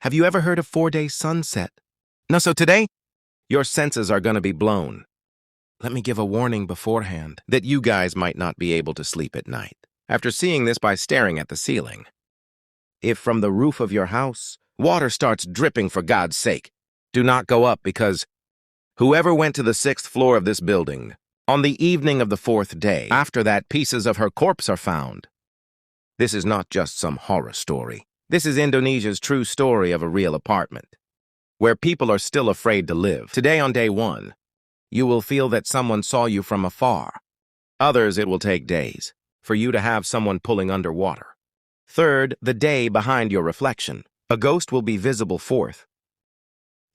Have you ever heard of 4-day sunset? No, so today, your senses are gonna be blown. Let me give a warning beforehand that you guys might not be able to sleep at night after seeing this by staring at the ceiling. If from the roof of your house, water starts dripping, for God's sake, do not go up, because whoever went to the 6th floor of this building on the evening of the 4th day, after that, pieces of her corpse are found. This is not just some horror story. This is Indonesia's true story of a real apartment, where people are still afraid to live. Today, on day 1, you will feel that someone saw you from afar. Others, it will take days for you to have someone pulling underwater. Third, the day behind your reflection. A ghost will be visible. Fourth,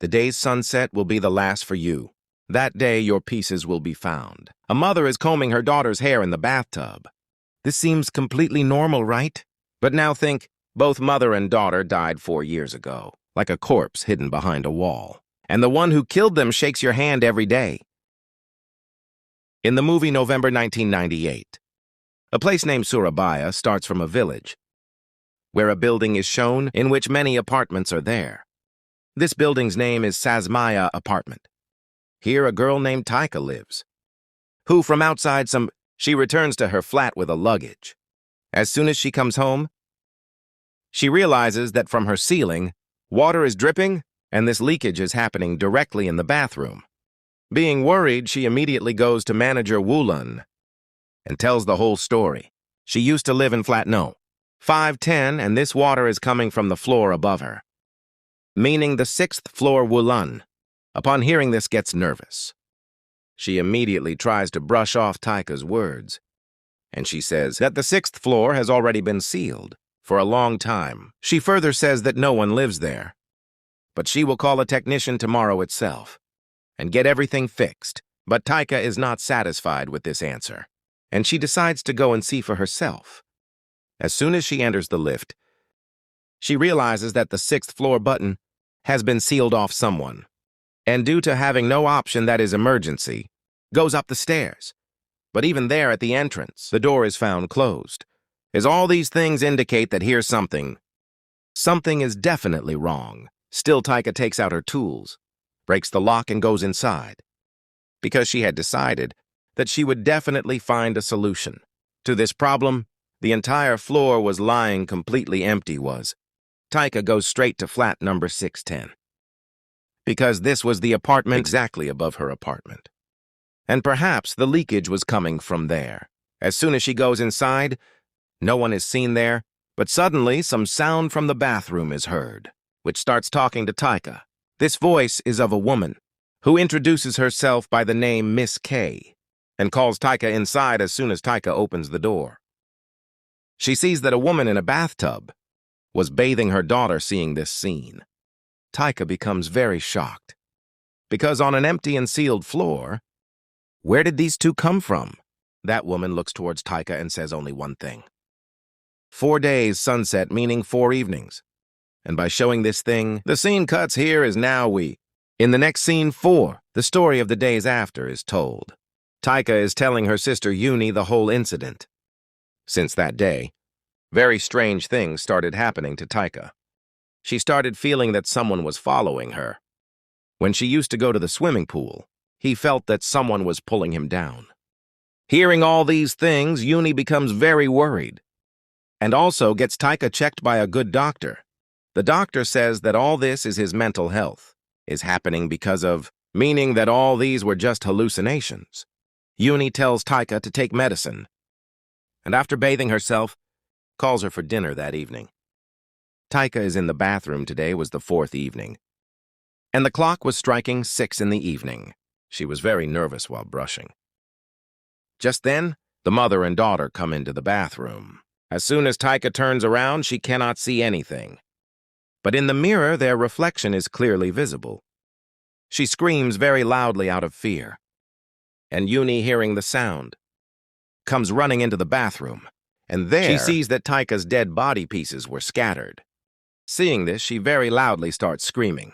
the day's sunset will be the last for you. That day, your pieces will be found. A mother is combing her daughter's hair in the bathtub. This seems completely normal, right? But now think, both mother and daughter died 4 years ago, like a corpse hidden behind a wall. And the one who killed them shakes your hand every day. In the movie November 1998, a place named Surabaya starts from a village, where a building is shown in which many apartments are there. This building's name is Sasmaya Apartment. Here a girl named Taika lives, who from outside she returns to her flat with a luggage. As soon as she comes home, she realizes that from her ceiling, water is dripping, and this leakage is happening directly in the bathroom. Being worried, she immediately goes to manager Wulan and tells the whole story. She used to live in flat No. 510, and this water is coming from the floor above her, meaning the 6th floor. Wulan, upon hearing this, gets nervous. She immediately tries to brush off Taika's words, and she says that the 6th floor has already been sealed for a long time. She further says that no one lives there, but she will call a technician tomorrow itself and get everything fixed. But Taika is not satisfied with this answer, and she decides to go and see for herself. As soon as she enters the lift, she realizes that the 6th floor button has been sealed off someone, and due to having no option, that is emergency, goes up the stairs. But even there at the entrance, the door is found closed. As all these things indicate that here's something is definitely wrong. Still, Taika takes out her tools, breaks the lock, and goes inside, because she had decided that she would definitely find a solution to this problem. The entire floor was lying completely empty. Taika goes straight to flat number 610, because this was the apartment exactly above her apartment, and perhaps the leakage was coming from there. As soon as she goes inside, no one is seen there, but suddenly some sound from the bathroom is heard, which starts talking to Taika. This voice is of a woman who introduces herself by the name Miss K and calls Taika inside as soon as Taika opens the door. She sees that a woman in a bathtub was bathing her daughter. Seeing this scene, Taika becomes very shocked, because on an empty and sealed floor, where did these two come from? That woman looks towards Taika and says only one thing: 4 days sunset, meaning 4 evenings. And by showing this thing, the scene cuts. Here is now in the next scene 4, the story of the days after is told. Taika is telling her sister Uni the whole incident. Since that day, very strange things started happening to Taika. She started feeling that someone was following her. When she used to go to the swimming pool, he felt that someone was pulling him down. Hearing all these things, Uni becomes very worried, and also gets Taika checked by a good doctor. The doctor says that all this is his mental health is happening because of, meaning that all these were just hallucinations. Uni tells Taika to take medicine, and after bathing herself, calls her for dinner that evening. Taika is in the bathroom. Today was the 4th evening, and the clock was striking 6 in the evening. She was very nervous while brushing. Just then, the mother and daughter come into the bathroom. As soon as Taika turns around, she cannot see anything, but in the mirror, their reflection is clearly visible. She screams very loudly out of fear, and Uni, hearing the sound, comes running into the bathroom, and there she sees that Taika's dead body pieces were scattered. Seeing this, she very loudly starts screaming.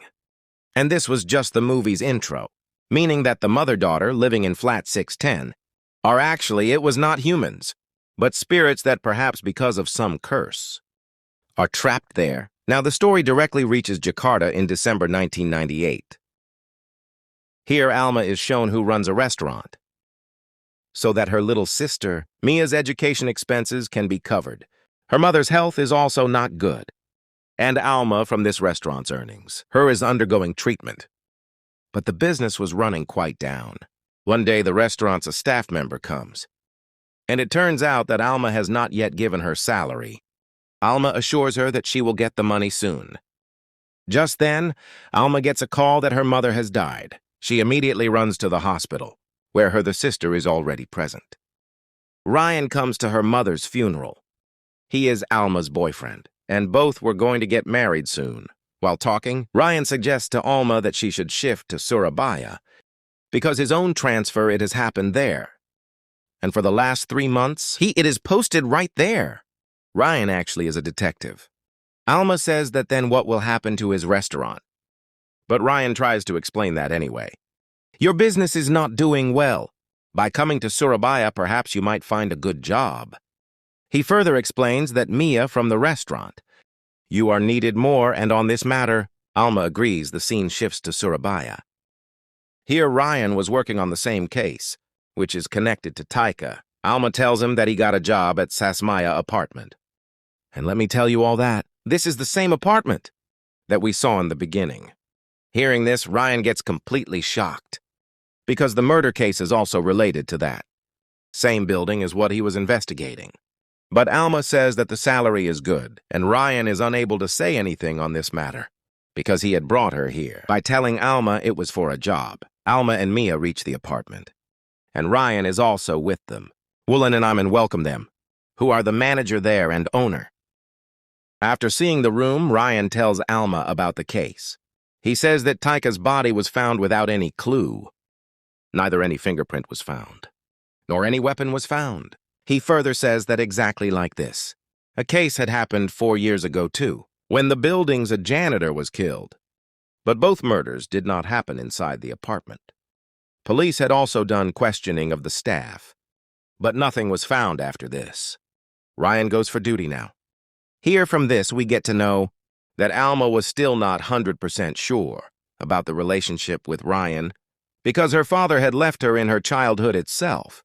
And this was just the movie's intro, meaning that the mother-daughter living in flat 610 are actually, it was not humans, but spirits that perhaps because of some curse are trapped there Now, the story directly reaches Jakarta in December 1998. Here, Alma is shown who runs a restaurant, so that her little sister, Mia's education expenses can be covered. Her mother's health is also not good, and Alma from this restaurant's earnings. Her is undergoing treatment. But the business was running quite down. One day, the restaurant's a staff member comes, and it turns out that Alma has not yet given her salary. Alma assures her that she will get the money soon. Just then, Alma gets a call that her mother has died. She immediately runs to the hospital, where her sister is already present. Ryan comes to her mother's funeral. He is Alma's boyfriend, and both were going to get married soon. While talking, Ryan suggests to Alma that she should shift to Surabaya, because his own transfer, it has happened there. And for the last 3 months, it is posted right there. Ryan actually is a detective. Alma says that then what will happen to his restaurant? But Ryan tries to explain that anyway. Your business is not doing well. By coming to Surabaya, perhaps you might find a good job. He further explains that Mia from the restaurant. You are needed more, and on this matter, Alma agrees. The scene shifts to Surabaya. Here, Ryan was working on the same case, which is connected to Taika. Alma tells him that he got a job at Sasmaya apartment. And let me tell you all that, this is the same apartment that we saw in the beginning. Hearing this, Ryan gets completely shocked, because the murder case is also related to that. Same building as what he was investigating. But Alma says that the salary is good, and Ryan is unable to say anything on this matter, because he had brought her here. By telling Alma it was for a job, Alma and Mia reach the apartment, and Ryan is also with them. Woolen and Iman welcome them, who are the manager there and owner. After seeing the room, Ryan tells Alma about the case. He says that Taika's body was found without any clue. Neither any fingerprint was found, nor any weapon was found. He further says that exactly like this, a case had happened 4 years ago too, when the building's a janitor was killed. But both murders did not happen inside the apartment. Police had also done questioning of the staff, but nothing was found after this. Ryan goes for duty now. Here from this, we get to know that Alma was still not 100% sure about the relationship with Ryan because her father had left her in her childhood itself,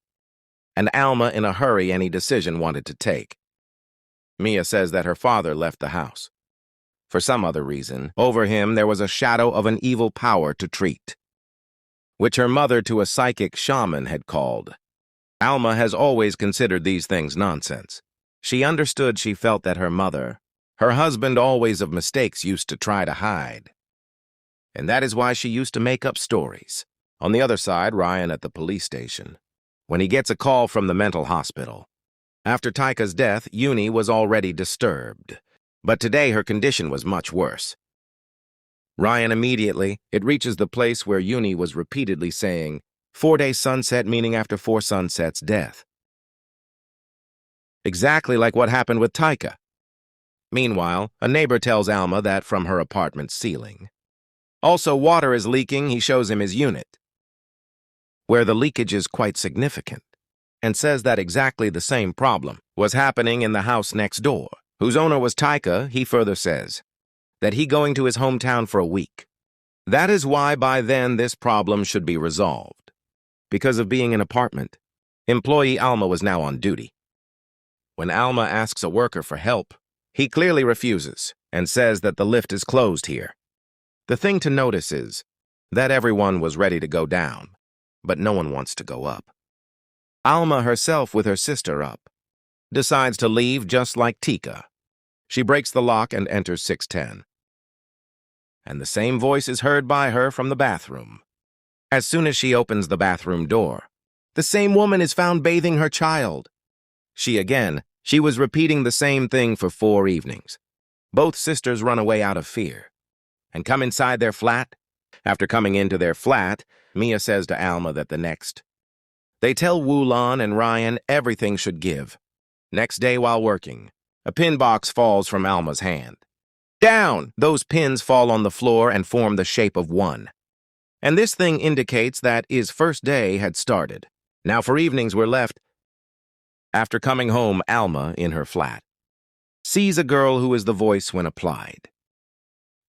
and Alma in a hurry any decision wanted to take. Mia says that her father left the house. For some other reason, over him there was a shadow of an evil power to treat, which her mother to a psychic shaman had called. Alma has always considered these things nonsense. She understood she felt that her mother, her husband always of mistakes used to try to hide. And that is why she used to make up stories. On the other side, Ryan at the police station, when he gets a call from the mental hospital. After Taika's death, Uni was already disturbed, but today her condition was much worse. Ryan immediately, it reaches the place where Uni was repeatedly saying, 4-day sunset meaning after 4 sunsets, death. Exactly like what happened with Taika. Meanwhile, a neighbor tells Alma that from her apartment ceiling. Also, water is leaking. He shows him his unit, where the leakage is quite significant, and says that exactly the same problem was happening in the house next door, whose owner was Taika. He further says that he going to his hometown for a week. That is why by then this problem should be resolved. Because of being an apartment, employee Alma was now on duty. When Alma asks a worker for help, he clearly refuses and says that the lift is closed here. The thing to notice is that everyone was ready to go down, but no one wants to go up. Alma herself with her sister up, decides to leave just like Tika. She breaks the lock and enters 610. And the same voice is heard by her from the bathroom. As soon as she opens the bathroom door, the same woman is found bathing her child. She was repeating the same thing for 4 evenings. Both sisters run away out of fear and come inside their flat. After coming into their flat, Mia says to Alma that they tell Woolan and Ryan everything should give. Next day while working, a pin box falls from Alma's hand. Down! Those pins fall on the floor and form the shape of 1. And this thing indicates that his first day had started. Now for evenings we're left. After coming home, Alma, in her flat, sees a girl who is the voice when applied.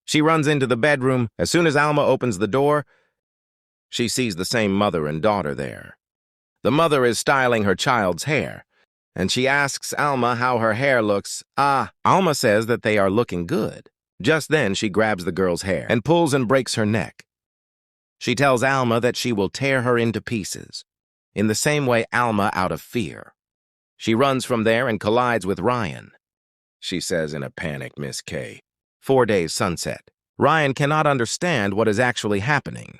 She runs into the bedroom. As soon as Alma opens the door, she sees the same mother and daughter there. The mother is styling her child's hair, and she asks Alma how her hair looks. Alma says that they are looking good. Just then, she grabs the girl's hair and pulls and breaks her neck. She tells Alma that she will tear her into pieces. In the same way, Alma, out of fear, she runs from there and collides with Ryan. She says in a panic, Miss K. 4 days sunset. Ryan cannot understand what is actually happening.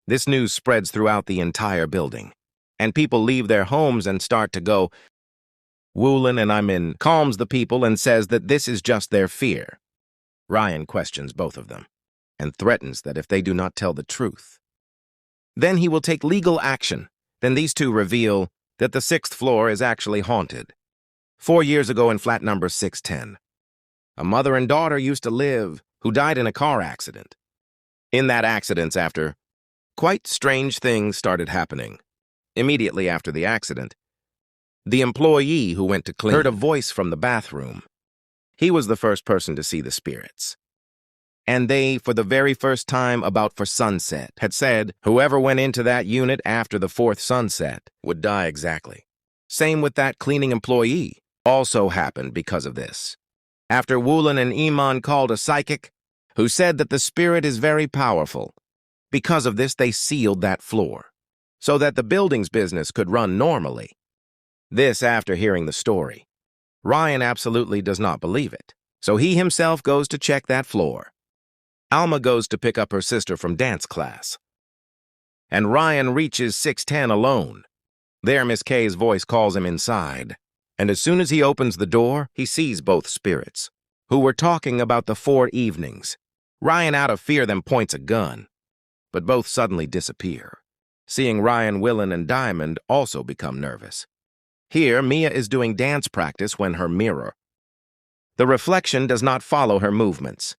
This news spreads throughout the entire building, and people leave their homes and start to go. Woolan and Imin calms the people and says that this is just their fear. Ryan questions both of them and threatens that if they do not tell the truth, then he will take legal action. Then these two reveal that the 6th floor is actually haunted. 4 years ago in flat number 610, a mother and daughter used to live who died in a car accident. In that accident, after quite strange things started happening. Immediately after the accident, the employee who went to clean heard a voice from the bathroom. He was the first person to see the spirits. And they, for the very first time about for sunset, had said whoever went into that unit after the 4th sunset would die exactly. Same with that cleaning employee. Also happened because of this. After Woolan and Iman called a psychic who said that the spirit is very powerful. Because of this, they sealed that floor so that the building's business could run normally. This after hearing the story. Ryan absolutely does not believe it, so he himself goes to check that floor. Alma goes to pick up her sister from dance class, and Ryan reaches 610 alone. There, Miss K's voice calls him inside, and as soon as he opens the door, he sees both spirits, who were talking about the 4 evenings. Ryan, out of fear, then points a gun, but both suddenly disappear. Seeing Ryan, Willen, and Diamond also become nervous. Here, Mia is doing dance practice when her mirror. The reflection does not follow her movements.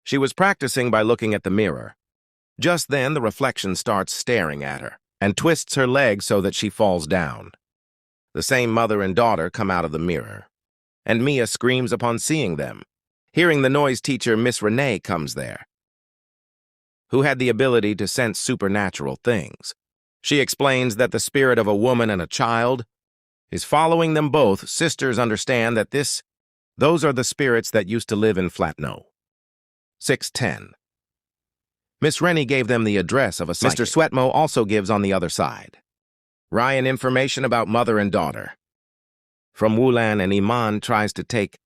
She was practicing by looking at the mirror. Just then, the reflection starts staring at her and twists her leg so that she falls down. The same mother and daughter come out of the mirror, and Mia screams upon seeing them. Hearing the noise teacher, Miss Renee, comes there, who had the ability to sense supernatural things. She explains that the spirit of a woman and a child is following them both. Sisters understand that those are the spirits that used to live in Flatno. 610. Miss Rennie gave them the address of a psychic. Mr. Sweatmo also gives on the other side. Ryan information about mother and daughter. From Woolan and Iman tries to take,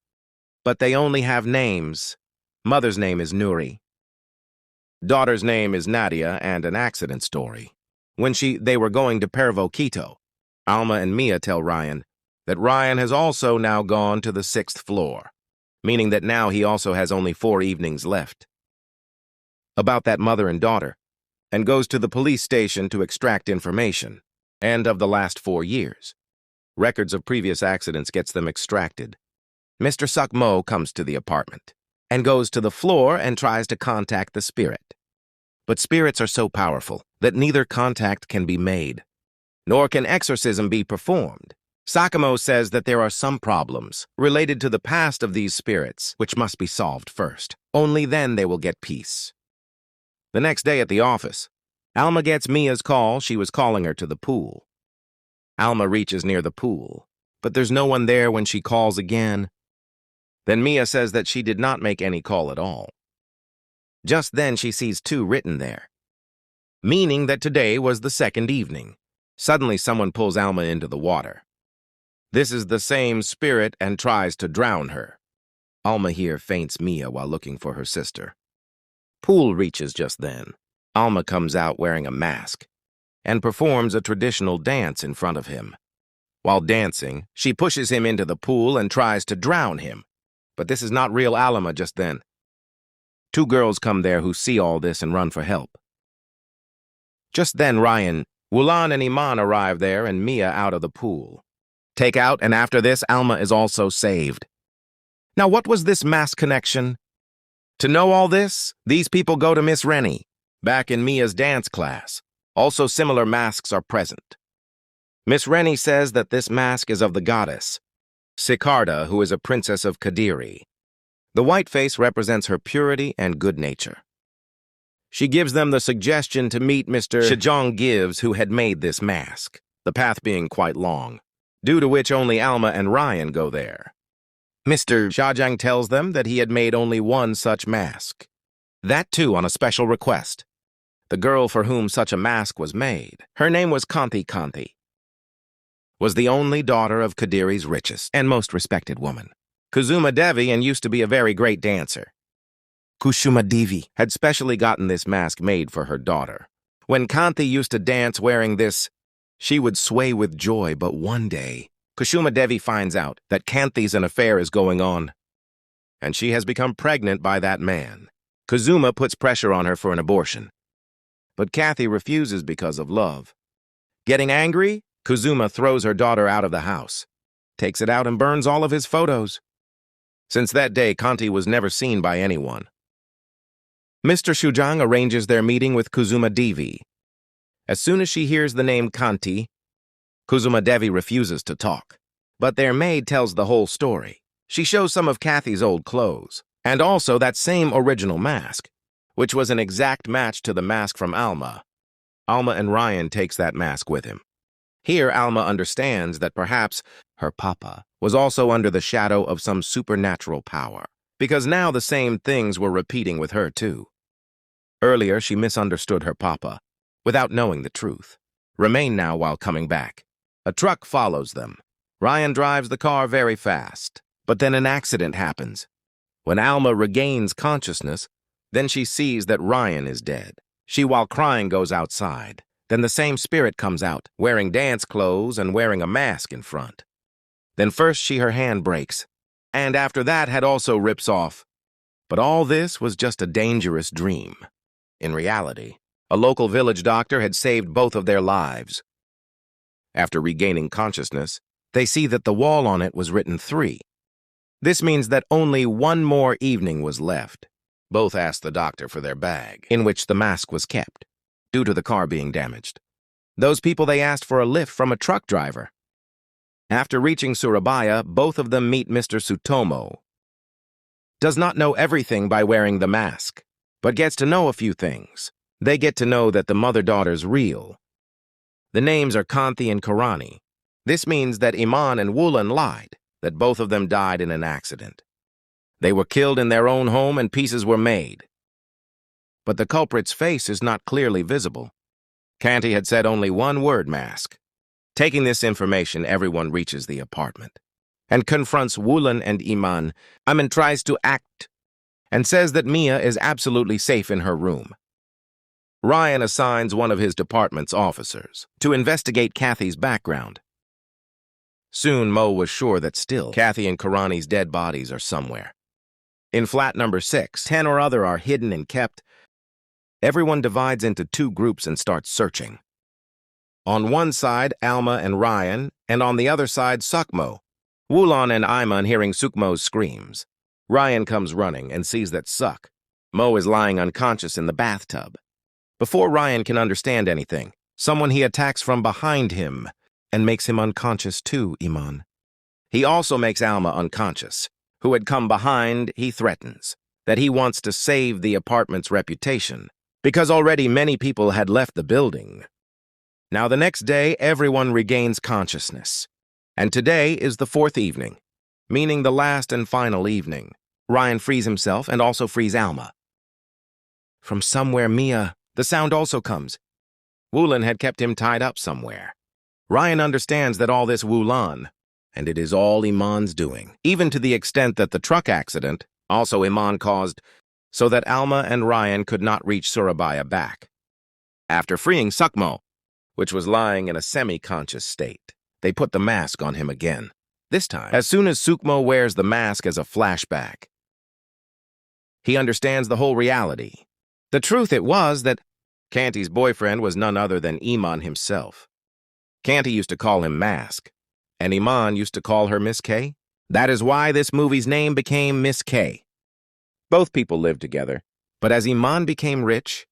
but they only have names. Mother's name is Nuri. Daughter's name is Nadia, and an accident story. When they were going to Pervo, Quito, Alma and Mia tell Ryan that Ryan has also now gone to the 6th floor, meaning that now he also has only 4 evenings left. About that mother and daughter, and goes to the police station to extract information, and of the last 4 years. Records of previous accidents gets them extracted. Mr. Sukmo comes to the apartment, and goes to the floor and tries to contact the spirit. But spirits are so powerful that neither contact can be made, nor can exorcism be performed. Sakamo says that there are some problems related to the past of these spirits which must be solved first. Only then they will get peace. The next day at the office, Alma gets Mia's call. She was calling her to the pool. Alma reaches near the pool, but there's no one there when she calls again. Then Mia says that she did not make any call at all. Just then she sees 2 written there, meaning that today was the 2nd evening. Suddenly someone pulls Alma into the water. This is the same spirit and tries to drown her. Alma here faints Mia while looking for her sister. Pool reaches just then. Alma comes out wearing a mask and performs a traditional dance in front of him. While dancing, she pushes him into the pool and tries to drown him. But this is not real Alma just then. 2 girls come there who see all this and run for help. Just then Ryan, Woolan, and Iman arrive there and Mia out of the pool. Take out, and after this, Alma is also saved. Now what was this mask connection? To know all this, these people go to Miss Rennie, back in Mia's dance class. Also similar masks are present. Miss Rennie says that this mask is of the goddess, Sikarda, who is a princess of Kadiri. The white face represents her purity and good nature. She gives them the suggestion to meet Mr. Shijong Gives, who had made this mask, the path being quite long, due to which only Alma and Ryan go there. Mr. Shijong tells them that he had made only one such mask. That too on a special request. The girl for whom such a mask was made, her name was Kanti, was the only daughter of Kadiri's richest and most respected woman, Kusuma Devi, and used to be a very great dancer. Kusuma Devi had specially gotten this mask made for her daughter. When Kanti used to dance wearing this, she would sway with joy, but one day, Kusuma Devi finds out that Kanti's an affair is going on, and she has become pregnant by that man. Kusuma puts pressure on her for an abortion, but Kathy refuses because of love. Getting angry, Kusuma throws her daughter out of the house, takes it out and burns all of his photos. Since that day, Kanti was never seen by anyone. Mr. Shujang arranges their meeting with Kusuma Devi. As soon as she hears the name Kanti, Kusuma Devi refuses to talk. But their maid tells the whole story. She shows some of Kathy's old clothes, and also that same original mask, which was an exact match to the mask from Alma. Alma and Ryan takes that mask with him. Here, Alma understands that perhaps her papa was also under the shadow of some supernatural power, because now the same things were repeating with her too. Earlier, she misunderstood her papa, without knowing the truth. Remain now while coming back. A truck follows them. Ryan drives the car very fast, but then an accident happens. When Alma regains consciousness, then she sees that Ryan is dead. She, while crying, goes outside. Then the same spirit comes out, wearing dance clothes and wearing a mask in front. Then first her hand breaks, and after that head also rips off. But all this was just a dangerous dream. In reality, a local village doctor had saved both of their lives. After regaining consciousness, they see that the wall on it was written 3. This means that only one more evening was left. Both asked the doctor for their bag, in which the mask was kept, due to the car being damaged. Those people, they asked for a lift from a truck driver. After reaching Surabaya, both of them meet Mr. Sutomo. Does not know everything by wearing the mask, but gets to know a few things. They get to know that the mother-daughter's real. The names are Kanti and Karani. This means that Iman and Wulan lied, that both of them died in an accident. They were killed in their own home and pieces were made. But the culprit's face is not clearly visible. Kanti had said only one word, mask. Taking this information, everyone reaches the apartment and confronts Wulan and Iman. Iman tries to act and says that Mia is absolutely safe in her room. Ryan assigns one of his department's officers to investigate Kathy's background. Soon, Mo was sure that still Kathy and Karani's dead bodies are somewhere. In flat number 6, 10 or other are hidden and kept. Everyone divides into 2 groups and starts searching. On one side, Alma and Ryan, and on the other side, Sukmo. Wulan and Iman hearing Sukmo's screams. Ryan comes running and sees that Mo is lying unconscious in the bathtub. Before Ryan can understand anything, someone he attacks from behind him and makes him unconscious too, Iman. He also makes Alma unconscious. Who had come behind, he threatens that he wants to save the apartment's reputation, because already many people had left the building. Now the next day, everyone regains consciousness. And today is the 4th evening, meaning the last and final evening. Ryan frees himself and also frees Alma. From somewhere, Mia, the sound also comes. Wulan had kept him tied up somewhere. Ryan understands that all this Wulan, and it is all Iman's doing, even to the extent that the truck accident, also Iman caused, so that Alma and Ryan could not reach Surabaya back. After freeing Sukmo, which was lying in a semi-conscious state, they put the mask on him again. This time, as soon as Sukmo wears the mask as a flashback, he understands the whole reality. The truth it was that Kanti's boyfriend was none other than Iman himself. Kanti used to call him Mask, and Iman used to call her Miss K. That is why this movie's name became Miss K. Both people lived together, but as Iman became rich,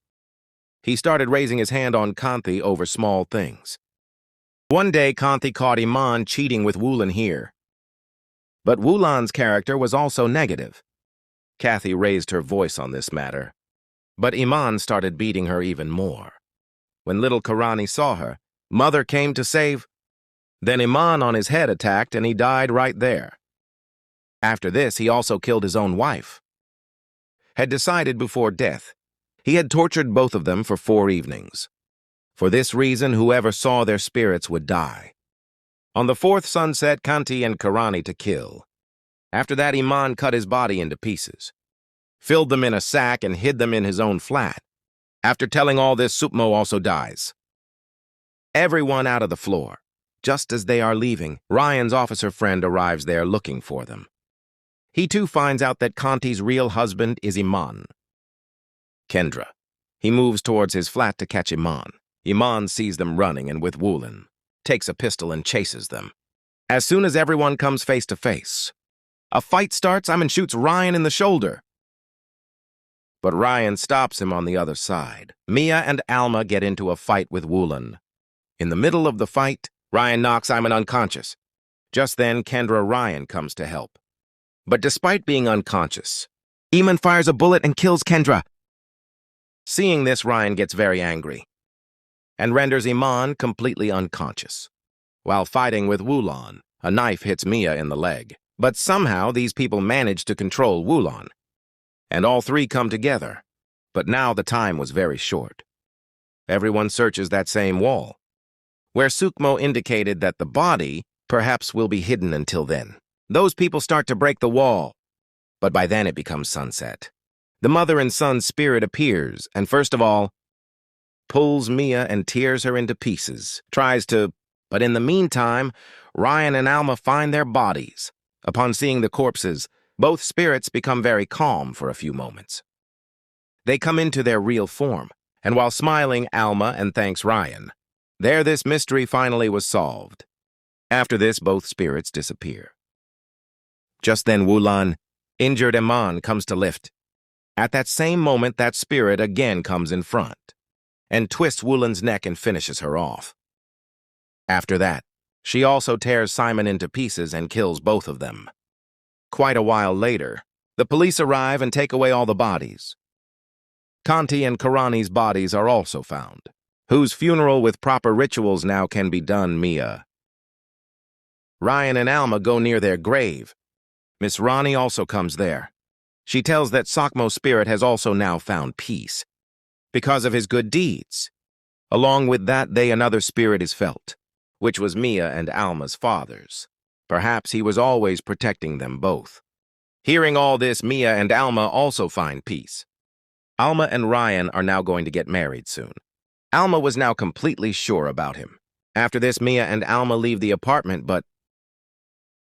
he started raising his hand on Kanti over small things. One day, Kanti caught Iman cheating with Wulan here. But Wulan's character was also negative. Kathy raised her voice on this matter, but Iman started beating her even more. When little Karani saw her, Mother came to save. Then Iman on his head attacked and he died right there. After this, he also killed his own wife. Had decided before death, he had tortured both of them for 4 evenings. For this reason, whoever saw their spirits would die. On the 4th sunset, Kanti and Karani to kill. After that, Iman cut his body into pieces, filled them in a sack and hid them in his own flat. After telling all this, Sukmo also dies. Everyone out of the floor. Just as they are leaving, Ryan's officer friend arrives there looking for them. He too finds out that Kanti's real husband is Iman. Kendra. He moves towards his flat to catch Iman. Iman sees them running and with Woolan, takes a pistol and chases them. As soon as everyone comes face to face, a fight starts. Iman shoots Ryan in the shoulder, but Ryan stops him on the other side. Mia and Alma get into a fight with Woolan. In the middle of the fight, Ryan knocks Iman unconscious. Just then, Kendra Ryan comes to help. But despite being unconscious, Iman fires a bullet and kills Kendra. Seeing this, Ryan gets very angry and renders Iman completely unconscious. While fighting with Woolan, a knife hits Mia in the leg. But somehow these people manage to control Woolan, and all 3 come together. But now the time was very short. Everyone searches that same wall, where Sukmo indicated that the body perhaps will be hidden until then. Those people start to break the wall, but by then it becomes sunset. The mother and son spirit appears, and first of all, pulls Mia and tears her into pieces, but in the meantime, Ryan and Alma find their bodies. Upon seeing the corpses, both spirits become very calm for a few moments. They come into their real form, and while smiling, Alma and thanks Ryan. There this mystery finally was solved. After this, both spirits disappear. Just then Woolan, injured Iman, comes to lift. At that same moment, that spirit again comes in front and twists Woolan's neck and finishes her off. After that, she also tears Simon into pieces and kills both of them. Quite a while later, the police arrive and take away all the bodies. Kanti and Karani's bodies are also found, whose funeral with proper rituals now can be done. Mia. Ryan and Alma go near their grave. Miss Rani also comes there. She tells that Sakmo's spirit has also now found peace because of his good deeds. Along with that, another spirit is felt, which was Mia and Alma's father's. Perhaps he was always protecting them both. Hearing all this, Mia and Alma also find peace. Alma and Ryan are now going to get married soon. Alma was now completely sure about him. After this, Mia and Alma leave the apartment, but